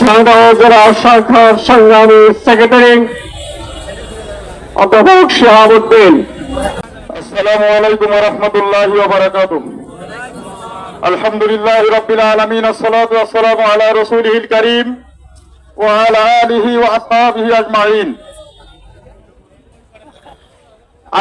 জেলা শাখার সংগ্রামী সেক্রেটারি অধ্যাপক শিহাবুদ্দিন। আসসালামু আলাইকুম ওয়া রাহমাতুল্লাহি ওয়া বারাকাতুহু। আলহামদুলিল্লাহি রাব্বিল আলামিন, আসসালাতু ওয়াসসালামু আলা রাসূলিহিল কারীম ওয়া আলা আলিহি ওয়া আসহাবিহি আজমাইন।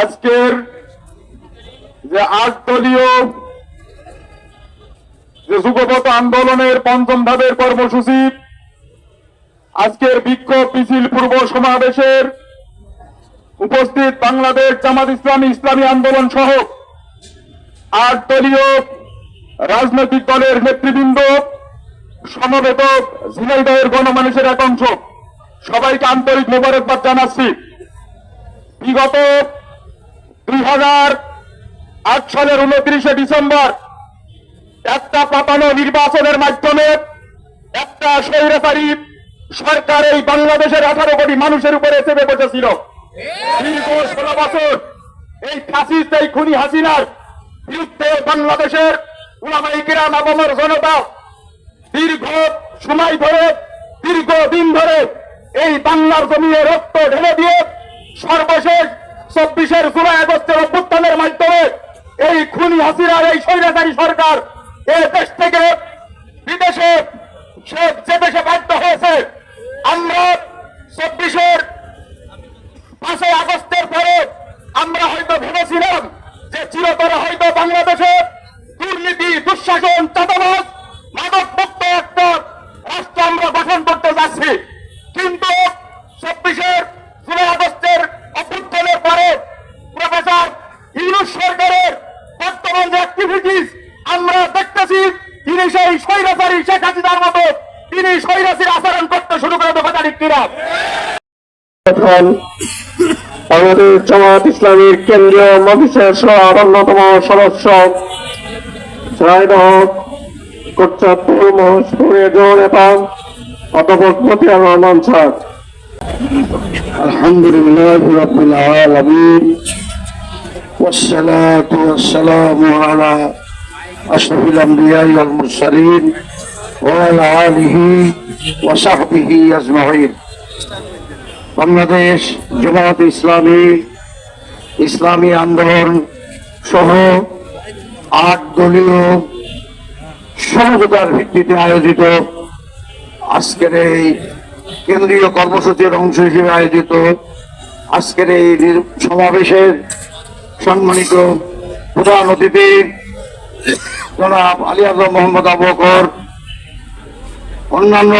আজকের যে ৮ দলীয় যে যুগপৎ আন্দোলনের পঞ্চম ধাপের কর্মসূচি, আজকের বিক্ষোভ মিছিল পূর্ব সমাবেশের উপস্থিত বাংলাদেশ জামাত ইসলামী ইসলামী আন্দোলন সহ ৮ দলীয় রাজনৈতিক দলের নেতৃবৃন্দ, সমবেত ঝিনাইদহের গণমানুষের এক অংশ, সবাইকে আন্তরিক মোবারকবাদ জানাচ্ছি। বিগত 2008 সালের 29শে ডিসেম্বর একটা পাতানো নির্বাচনের মাধ্যমে একটা স্বৈরাচারী সরকার এই বাংলাদেশের 18 কোটি মানুষের উপরে চেপে বসেছিল। দীর্ঘ 16 বছর এই ফ্যাসিস্ট, এই খুনি হাসিনার বিরুদ্ধে বাংলাদেশের উলামায়ে কিরাম আপামর জনতা দীর্ঘ সময় ধরে, দীর্ঘদিন ধরে এই বাংলার জমিনে রক্ত ঢেলে দিয়ে সর্বশেষ 24 জুলাই আগস্টের অভ্যুত্থানের মাধ্যমে এই খুনি হাসিনার এই স্বৈরাচারী সরকার এই দেশ থেকে বিদেশে সে যে দেশে বাধ্য হয়েছে। আমরা 24 5 আগস্টের পরে আমরা হয়তো ভেবেছিলাম যে চিরতরে হয়তো বাংলাদেশে দুর্নীতি, দুঃশাসন, চাঁদাবাজ, মাদক মুক্ত একটা রাষ্ট্র আমরা গঠন করতে যাচ্ছি। কিন্তু 24 জুলাই আগস্টের অভ্যুত্থানের পরে প্রফেসর ইউনূস সরকারের বর্তমান যে অ্যাক্টিভিটিস আমরা দেখতেছি, তিনি সেই স্বৈরাচারী শেখ হাসিনার মতো তিনি স্বৈরাচারী আচরণ করতে শুরু করে দেবে। তারিখ কিনা বাংলাদেশ জামাত ইসলামীর কেন্দ্রীয় মজলিসের অন্যতম সদস্য ঝিনাইদহ কোটচাঁদপুর মহেশপুরের জননেতা অধ্যাপক মতিয়ার রহমান স্যার। আলহামদুলিল্লাহি রাব্বিল আলামিন ওয়াসসালাতু ওয়াসসালামু আলা আশরাফিল আমবিয়া ওয়াল মুরসালিন ওয়া আলা আলিহি ওয়া সাহবিহি আজমাইন। বাংলাদেশ জামাত ইসলামী ইসলামী আন্দোলন সহ ৮ দলীয় সমঝোতার ভিত্তিতে আয়োজিত আজকের এই কেন্দ্রীয় কর্মসূচির অংশ হিসেবে আয়োজিত আজকের এই সমাবেশের সম্মানিত প্রধান অতিথি জনাব আলী আজম মোহাম্মদ আবু বকর, অন্যান্য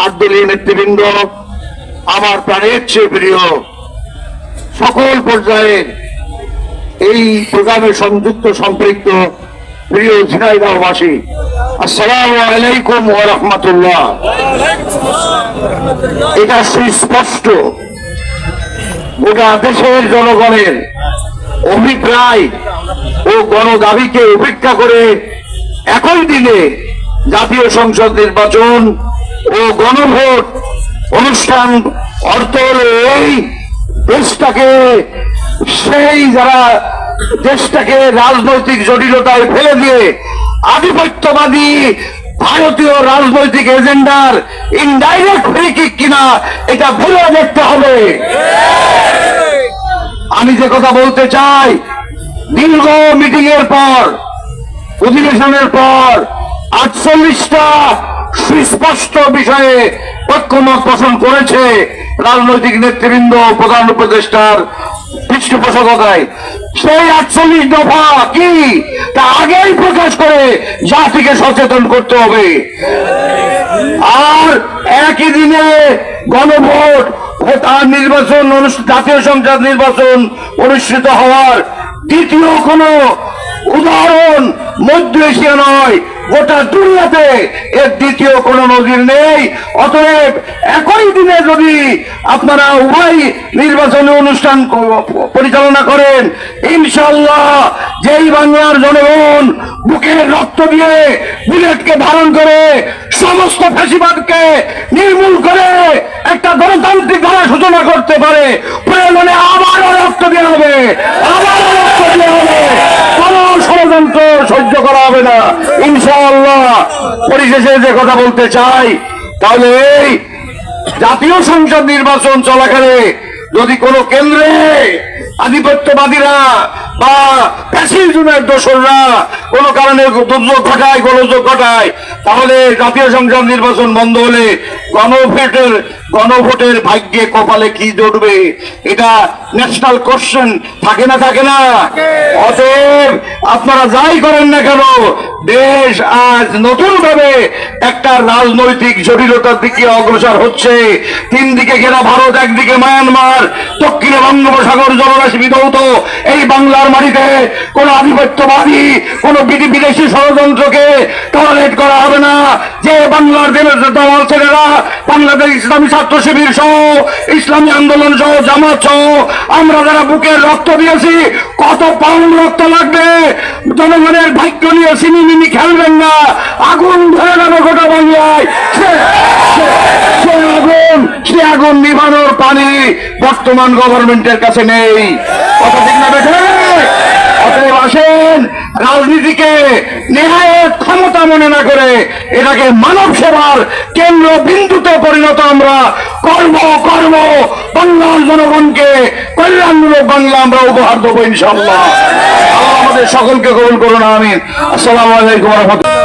৮ দলীয় নেতৃবৃন্দ, আমার প্রাণের চেয়ে প্রিয় সকল পর্যায়ের এই প্রোগ্রামে সংযুক্ত সম্পৃক্ত প্রিয় ঝিনাইদহবাসী, আসসালামু আলাইকুম ওয়া রাহমাতুল্লাহ। এটা সুস্পষ্ট গোটা দেশের জনগণের অভিপ্রায় ও গণদাবিকে উপেক্ষা করে একই দিনে জাতীয় সংসদ নির্বাচন ও গণভোট অনুষ্ঠান অর্থ হল এই দেশটাকে, সেই যারা দেশটাকে রাজনৈতিক জটিলতায় ফেলে দিয়ে আধিপত্যবাদী ভারতীয় রাজনৈতিক এজেন্ডার ইনডাইরেক্ট ফ্রি কিক কিনা এটা ভেবে দেখতে হবে। আমি যে কথা বলতে চাই, দীর্ঘ মিটিং এর পর, অধিবেশনের পর 48টা সুস্পষ্ট বিষয়ে ঐক্যমত পোষণ করেছে রাজনৈতিক নেতৃবৃন্দ প্রধান উপদেষ্টার পৃষ্ঠপোষকতায়। সেই 48 দফা কি তা আগেই প্রকাশ করে জাতিকে সচেতন করতে হবে। আর একই দিনে গণভোট ও তার নির্বাচন, জাতীয় সংসদ নির্বাচন অনুষ্ঠিত হওয়ার দ্বিতীয় কোন উদাহরণ মধ্য এশিয়া নয়, গোটা দুনিয়াতে এর দ্বিতীয় কোন নজির নেই। অতএব একই দিনে যদি আপনারা উভয় নির্বাচনী অনুষ্ঠান পরিচালনা করেন, ইনশাআল্লাহ যেই বাংলার জনগণ বুকের রক্ত দিয়ে বুলেটকে ধারণ করে সমস্ত ফ্যাসিবাদকে নির্মূল করে একটা গণতান্ত্রিক ধারা সূচনা করতে পারে, প্রয়োজনে আবারও রক্ত দেওয়া হবে, আবারও রক্ত দেওয়া হবে, কোন ষড়যন্ত্র সহ্য করা হবে না ইনশাআল্লাহ। পরিশেষে যে কথা বলতে চাই, তাহলে এই জাতীয় সংসদ নির্বাচন চলাকালে যদি কোনো কেন্দ্রে আধিপত্যবাদীরা বা প্যাসিজমের দোসররা কোনো কারণে দুর্যোগ ঘটায়, গোলযোগ ঘটায়, তাহলে জাতীয় সংসদ নির্বাচন বন্ধ হলে গণভোটের ভাগ্যে কপালে কি জড়বে? এটা ন্যাশনাল কোশ্চেন থাকে না, থাকে না? অতএব আপনারা যাই করেন না কেন, দেশ আজ নতুন ভাবে একটা রাজনৈতিক জটিলতার দিকে অগ্রসর হচ্ছে। তিন দিকে ঘেরা ভারত, একদিকে মায়ানমার, দক্ষিণে বঙ্গোপসাগর জলরাশি বিধৌত এই বাংলার মাটিতে কোন আধিপত্যবাদী, কোন বিদেশি ষড়যন্ত্রকে টলারেট করা হবে না। যে বাংলার দল ছেলেরা বাংলাদেশ ইসলামী ছাত্র শিবির সহ, ইসলামী আন্দোলন সহ, জামাত সহ আমরা যারা বুকের রক্ত দিয়েছি, কত পাউন্ড রক্ত লাগবে, জনগণের ভাগ্য নিয়ে সিনেমিনি খেলবেন না। আগুন ধরে যাবে গোটা বাংলায়। সে আগুন নিভানোর পানি বর্তমান গভর্নমেন্টের কাছে নেই। কথা ঠিক না বেঠে? অতএব আসেন, রাজনীতিকে নেহায়েত ক্ষমতা মনে না করে এটাকে মানব সেবার কেন্দ্র বিন্দুতে পরিণত আমরা করব। বাংলার জনগণকে কল্যাণমূলক বাংলা আমরা উপহার দেবো ইনশাআল্লাহ। আল্লাহ আমাদের সকলকে কবুল করুন, আমিন। আসসালামু আলাইকুম ওয়া রাহমাতুল্লাহ।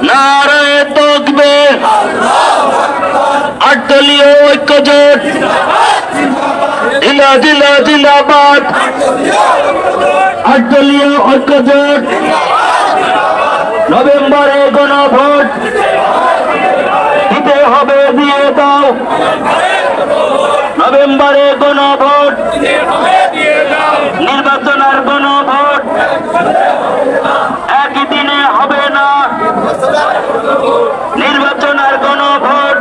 নারায়ে তাকবীর, আটদলীয় ঐক্যজোট জিন্দাবাদ, আটদলীয় ঐক্যজোট, নভেম্বরে গণভোট দিতে হবে, দিয়ে দাও। নভেম্বরে গণভোট, নির্বাচন আর গণভোট একই দিনে হবে না। নির্বাচন আর গণভোট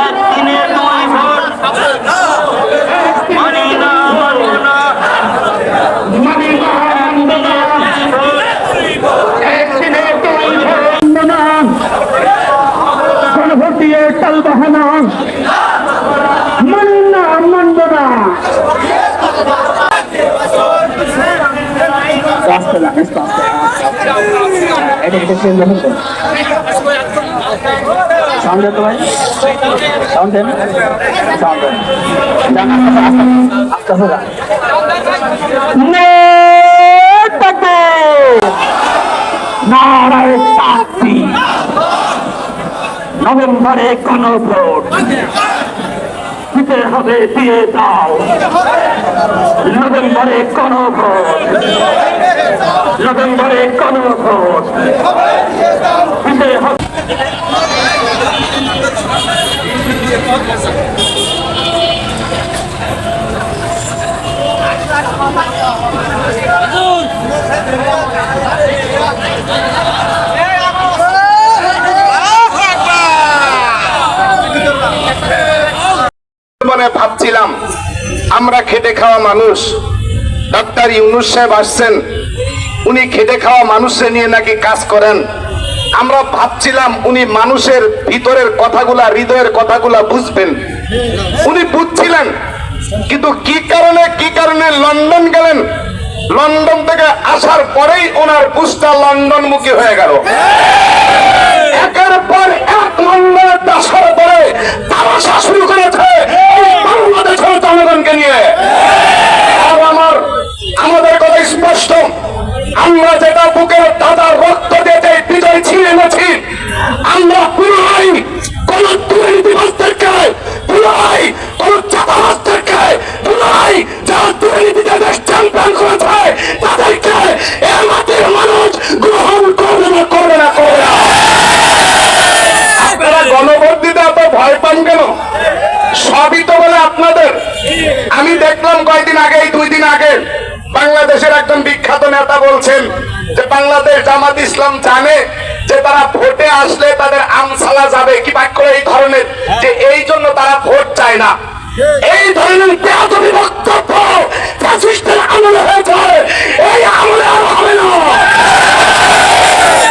একদিনে দুই ভোট, মানি না, মানি না, মানি না, একদিনে দুই ভোট, গণভোট দিয়ে টালবাহানা, মানি না, মানব না। নভেম্বরে গণভোট দিতে হবে, দিয়ে দাও। নভেম্বরে গণভোট, নভেম্বরে গণভোট দিতে হবে। ভাবছিলাম আমরা খেটে খাওয়া মানুষ, ডাক্তার ইউনূস সাহেব আসছেন, উনি খেটে খাওয়া মানুষের নিয়ে নাকি কাজ করেন। আমরা ভাবছিলাম উনি মানুষের ভিতরের কথাগুলা, হৃদয়ের কথাগুলা বুঝবেন। উনি বুঝছিলেন, কিন্তু কি কারণে লন্ডন গেলেন। লন্ডন থেকে আসার পরেই ওনার বুঝটা লন্ডন মুখী হয়ে গেল। একের পর এক লন্ডনে আসার পরে তামাশা শুরু করেছে বাংলাদেশের জনগণকে নিয়ে। আর আমাদের কথা স্পষ্ট, আমরা যেটা বুকের দাদার রক্ত দিয়ে বিজয় ছিঁড়ে এনেছি, আমরা জামাত ইসলাম জানে যে তারা ভোটে আসলে তাদের আমসালা যাবে কি বাক্য এই ধরনের, যে এই জন্য তারা ভোট চায় না। এই ধরনের বেয়াদবি বক্তব্য ফ্যাসিস্টের আমলে হয়েছে, এই আমলে আর হবে না।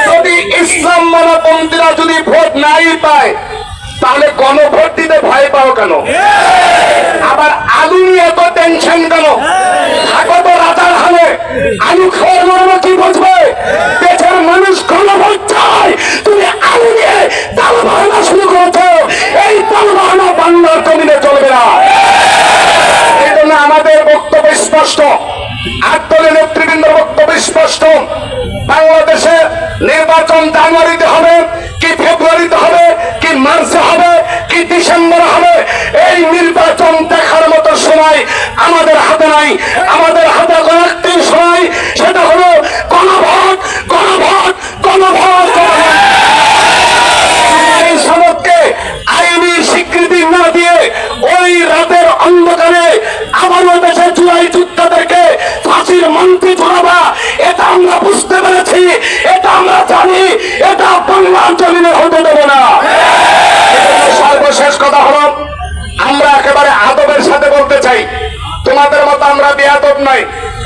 যদি ইসলাম মানপন্থীরা যদি ভোট নাই পায় তাহলে গণভোট দিতে ভয় পাও কেন? আবার আলু নিয়ে তো টেনশন কেন? থাকো তো রাজার হালে, আলু খাওয়ার মর্ম কি বুঝবে? দেশের মানুষ গণভোট চায়, তুমি আলু নিয়ে তাল বাহানা শুরু করেছো। এই তাল বাহানা বাংলার জমিনে চলবে না। এই জন্য আমাদের বক্তব্য স্পষ্ট, আট দলের নেতৃবৃন্দের বক্তব্য স্পষ্ট। বাংলাদেশে নির্বাচন জানুয়ারিতে হবে কি ফেব্রুয়ারিতে হবে কি মার্চে হবে কি ডিসেম্বরে হবে, এই নির্বাচন দেখার মতো সময় আমাদের হাতে নাই। আমাদের হাতে একটি সময়, সেটা হলো গণভোট, গণভোট, গণভোট। এই সনদকে আইনি স্বীকৃতি না দিয়ে ওই রাতের অন্ধকারে আবারও দেশের জুলাই যোদ্ধাদেরকে ফাঁসির মন্ত্রী ঝোলাবা, এটা আমরা বুঝতে পেরেছি, এটা আমরা জানি, এটা বাংলার জমিনে হতে দেব না। সর্বশেষ কথা হলো, আমরা একেবারে আদবের সাথে বলতে চাই, তোমাদের মতো আমরা বেয়াদব নই,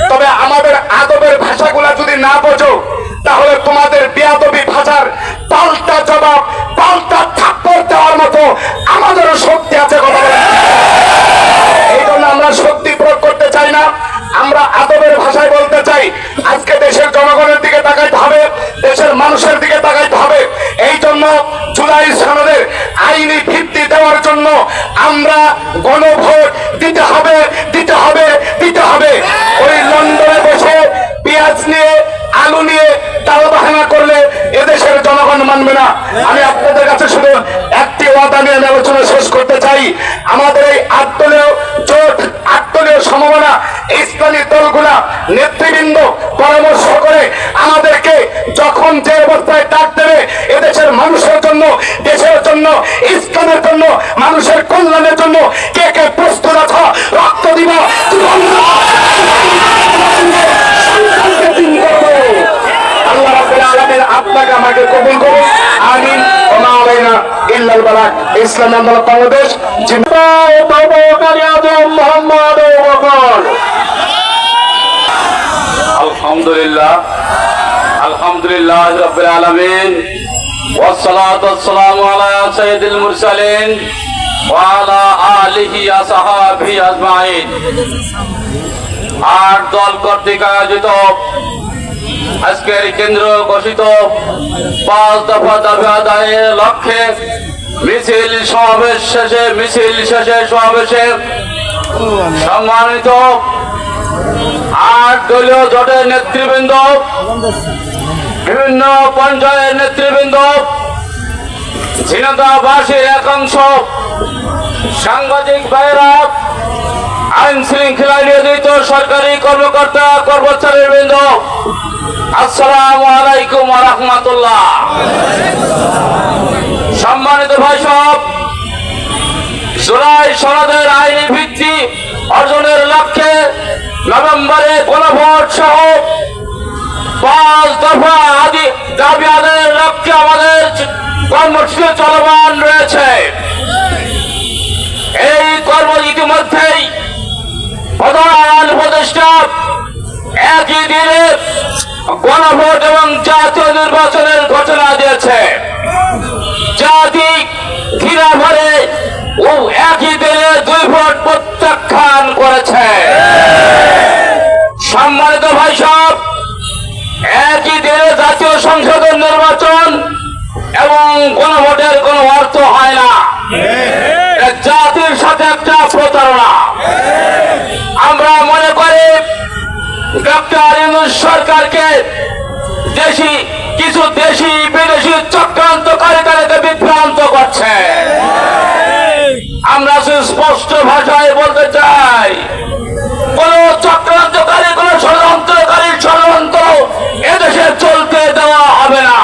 তবে আমাদের আদবের ভাষাগুলা যদি না বোঝো তাহলে তোমাদের বেয়াদবি ভাষার পাল্টা জবাব, পাল্টা থাপ্পড় দেওয়ার মতো আমাদেরও শক্তি আছে। কথা বলেন, এই জন্য আমরা শক্তি প্রয়োগ করতে চাই না, আমরা আদবের ভাষায় বলতে চাই। আজকে দেশের জনগণের দিকে তাকাইতে হবে, দেশের মানুষের দিকে তাকাইতে হবে। এই জন্য জুলাই সনদের আইনি ভিত্তি দেওয়ার জন্য আমরা গণভোট দিতে হবে, দিতে হবে, দিতে হবে। ওই লন্ডনে বসে পেঁয়াজ নিয়ে আলু নিয়ে তাল বাহানা করলে এদেশের জনগণ মানবে না। আমি আপনাদের কাছে শুধু একটি ওয়াদা নিয়ে আমি আলোচনা শেষ করতে চাই। আমাদের এই আটদলীয় জোট, আটদলীয় সমমনা ইসলামী দলগুলা নেতৃবৃন্দ পরামর্শ করে আমাদেরকে যখন যে অবস্থায় ডাক দেবে, এদেশের মানুষের জন্য, দেশের জন্য, ইসলামের জন্য, মানুষের কল্যাণের জন্য কে কে প্রস্তুত আছো, রক্ত দিব, আল্লাহ রাব্বুল আলামিন আপনাকে আমাকে কবুল করুন। আমিন। ওয়া মা আলাইনা ইল্লাল বালাগ। ইসলামী আন্দোলন বাংলাদেশ জিন্দাবাদ। নবী আজম মুহাম্মদ ওয়াকাল। আলহামদুলিল্লাহ, আলহামদুলিল্লাহ রাব্বিল আলামিন, ওয়াসসালাতু ওয়াসসালামু আলা সাইয়্যিদিল মুরসালিন ওয়া আলা আলিহি ওয়া সাহবিহি আজমাইন। আট দল কর্তৃক আয়োজিত আজকের কেন্দ্র ঘোষিত 5 দফা দাবি আদায়ের লক্ষ্যে মিছিল শেষে সমাবেশে সম্মানিত আট দলীয় জোটের নেতৃবৃন্দ, বিভিন্ন পর্যায়ের নেতৃবৃন্দ, ঝিনাইদহবাসীর একাংশ, সাংবাদিক ভাইরা, আইন শৃঙ্খলায় নিয়োজিত সরকারি কর্মকর্তা কর্মচারীবৃন্দ, আসসালামু আলাইকুম ওয়া রাহমাতুল্লাহ। সম্মানিত ভাই সব, জুলাই সনদের আইনি ভিত্তি অর্জনের লক্ষ্যে নভেম্বরে গণভোট সহ 5 দফা দাবি আদায়ের লক্ষ্যে আমাদের কর্মসূচি চলমান রয়েছে। এই কর্ম ইতিমধ্যেই প্রধান উপদেষ্টা একই দিনে গণভোট এবং জাতীয় নির্বাচনের ঘোষণা দিয়েছে। জাতি ঘৃণা ভরে ও একই দিনে 2 ভোট প্রত্যাখ্যান করেছে। সম্মানিত ভাই সব, একই দিনে জাতীয় সংসদের নির্বাচন এবং গণভোটের কোনো অর্থ হয় না, জাতির সাথে একটা প্রতারণা। আমরা মনে করি ডক্টর ইউনূস সরকারকে কিছু দেশি বিদেশি চক্রান্তকারী তাদেরকে বিভ্রান্ত করছে। আমরা স্পষ্ট ভাষায় বলতে চাই, কোন চক্রান্তকারী, কোন ষড়যন্ত্রকারী ষড়যন্ত্র এদেশে চলতে দেওয়া হবে না।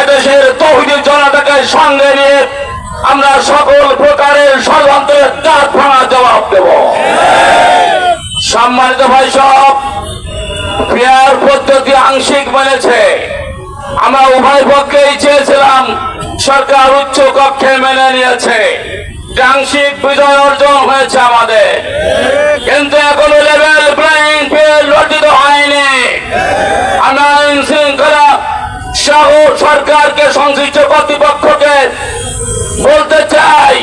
এদেশের তৌহিদি জনতাকে সঙ্গে নিয়ে আমরা সকল প্রকারের ষড়যন্ত্রের দাঁত ভাঙা জবাব দেব। সম্মানিত ভাই সব, ফেয়ার পদ্ধতি আংশিক মেনেছে। আমরা উভয় পক্ষেই চেয়েছিলাম, সরকার উচ্চ কক্ষে মেনে নিয়েছে, আংশিক বিজয় অর্জন হয়েছে আমাদের। কিন্তু এখনো লেভেল প্লেইং ফিল্ড অর্জিত হয়নি। আমরা আইন শৃঙ্খলা সহ সরকারকে, সংশ্লিষ্ট কর্তৃপক্ষকে বলতে চাই,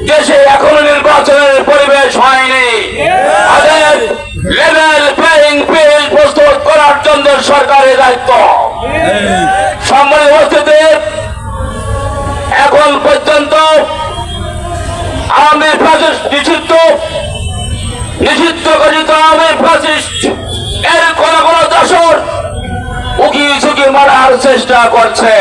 দেশে এখনো নির্বাচনের পরিবেশ হয়নি। লেভেল প্লেইং ফিল্ড প্রস্তুত করার জন্য সরকারের দায়িত্ব। সম্মানিত উপস্থিতি, এখন পর্যন্ত আওয়ামী ফ্যাসিস্ট নিষিদ্ধ ঘোষিত আওয়ামী ফ্যাসিস্ট এর কোন দশর উকি ঝুঁকি মারার চেষ্টা করছে।